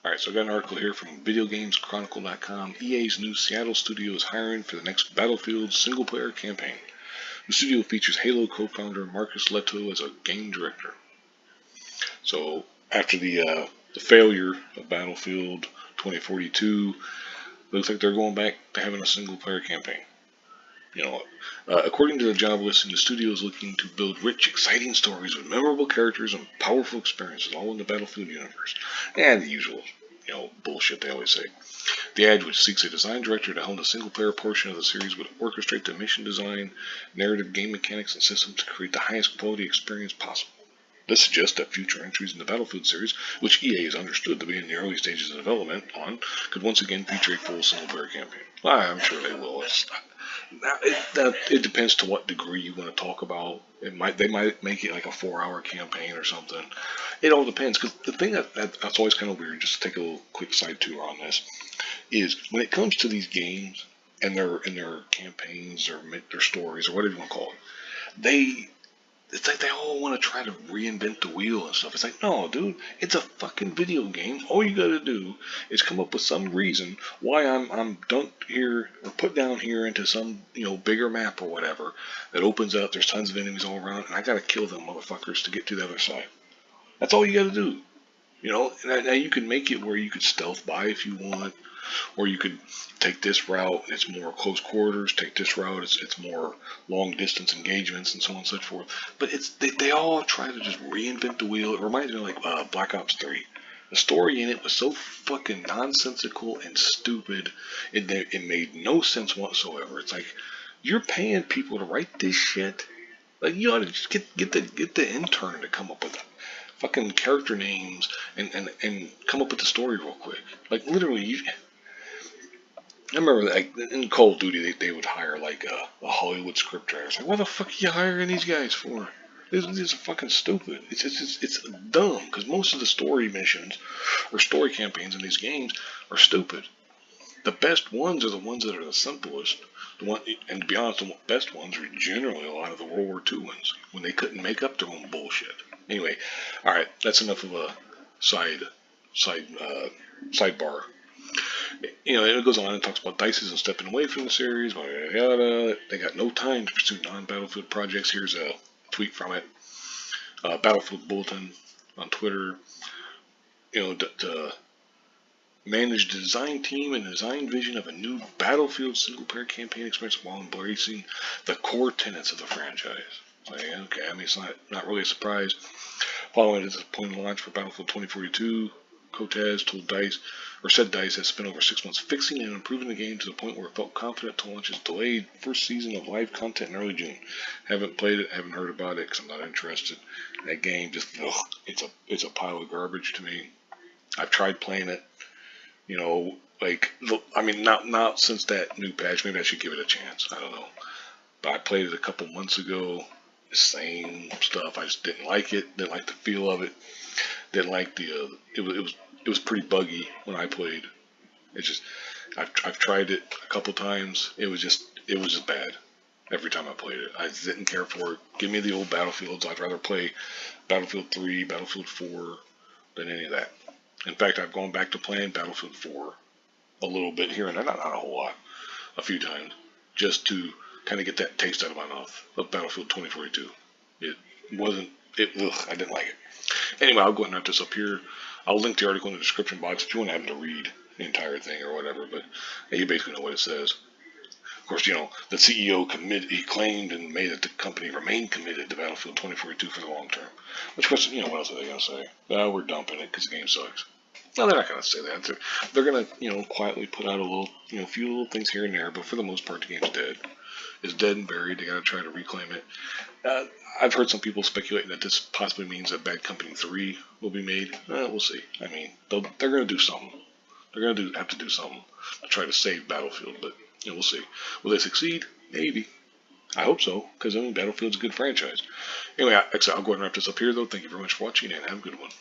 Alright, so I got an article here from VideoGamesChronicle.com. EA's new Seattle studio is hiring for the next Battlefield single-player campaign. The studio features Halo co-founder Marcus Leto as a game director. So, after the failure of Battlefield 2042, looks like they're going back to having a single-player campaign. According to the job listing, the studio is looking to build rich, exciting stories with memorable characters and powerful experiences, all in the Battlefield universe. And the usual, bullshit they always say. The ad, which seeks a design director to helm the single-player portion of the series, would orchestrate the mission design, narrative, game mechanics, and systems to create the highest quality experience possible. This suggests that future entries in the Battlefield series, which EA has understood to be in the early stages of development on, could once again feature a full single-player campaign. Well, I'm sure they will. It depends to what degree you want to talk about. They might make it like a 4-hour campaign or something. It all depends. Because the thing that's always kind of weird, just to take a little quick side tour on this, is when it comes to these games and their campaigns or their stories or whatever you want to call it, it's like they all want to try to reinvent the wheel and stuff. It's like, no, dude, it's a fucking video game. All you gotta do is come up with some reason why I'm dunked here or put down here into some, bigger map or whatever that opens up. There's tons of enemies all around, and I gotta kill them motherfuckers to get to the other side. That's all you gotta do. Now you can make it where you could stealth by if you want, or you could take this route, it's more close quarters. Take this route, it's more long distance engagements and so on and so forth. But they all try to just reinvent the wheel. It reminds me of like Black Ops 3. The story in it was so fucking nonsensical and stupid. It made no sense whatsoever. It's like you're paying people to write this shit. Like you ought to just get the intern to come up with fucking character names and come up with the story real quick. Like literally, I remember like in Call of Duty they would hire like a Hollywood script writer. It's like, what the fuck are you hiring these guys for? These are fucking stupid. It's dumb because most of the story missions or story campaigns in these games are stupid. The best ones are the ones that are the simplest. And to be honest, the best ones are generally a lot of the World War II ones when they couldn't make up their own bullshit. Anyway, all right, that's enough of a side sidebar. It goes on and talks about DICE isn't stepping away from the series. Yada, yada. They got no time to pursue non-Battlefield projects. Here's a tweet from it. Battlefield Bulletin on Twitter. To manage the design team and design vision of a new Battlefield single-player campaign experience while embracing the core tenets of the franchise. Okay, I mean, it's not really a surprise. Following a disappointing launch for Battlefield 2042, Kotaz said DICE has spent over 6 months fixing and improving the game to the point where it felt confident to launch its delayed first season of live content in early June. Haven't played it, haven't heard about it because I'm not interested. That game just, it's a pile of garbage to me. I've tried playing it, not since that new patch. Maybe I should give it a chance. I don't know. But I played it a couple months ago. Same stuff. I just didn't like it. Didn't like the feel of it. Didn't like the. It was pretty buggy when I played. It's just I've tried it a couple times. It was just bad every time I played it. I didn't care for it. Give me the old Battlefields. I'd rather play Battlefield 3, Battlefield 4 than any of that. In fact, I've gone back to playing Battlefield 4 a little bit here and there, not a whole lot, a few times, just to kind of get that taste out of my mouth of Battlefield 2042. I didn't like it. Anyway, I'll go ahead and wrap this up here. I'll link the article in the description box if you want to have to read the entire thing or whatever, but you basically know what it says. Of course, the CEO he claimed and made that the company remained committed to Battlefield 2042 for the long term. Which, of course, what else are they going to say? We're dumping it because the game sucks. No, they're not going to say that. They're going to, quietly put out a few little things here and there, but for the most part, the game's dead. It's dead and buried. They got to try to reclaim it. I've heard some people speculating that this possibly means that Bad Company 3 will be made. We'll see. I mean, they're going to do something. They're going to have to do something to try to save Battlefield, but we'll see. Will they succeed? Maybe. I hope so, because Battlefield's a good franchise. Anyway, I'll go ahead and wrap this up here, though. Thank you very much for watching, and have a good one.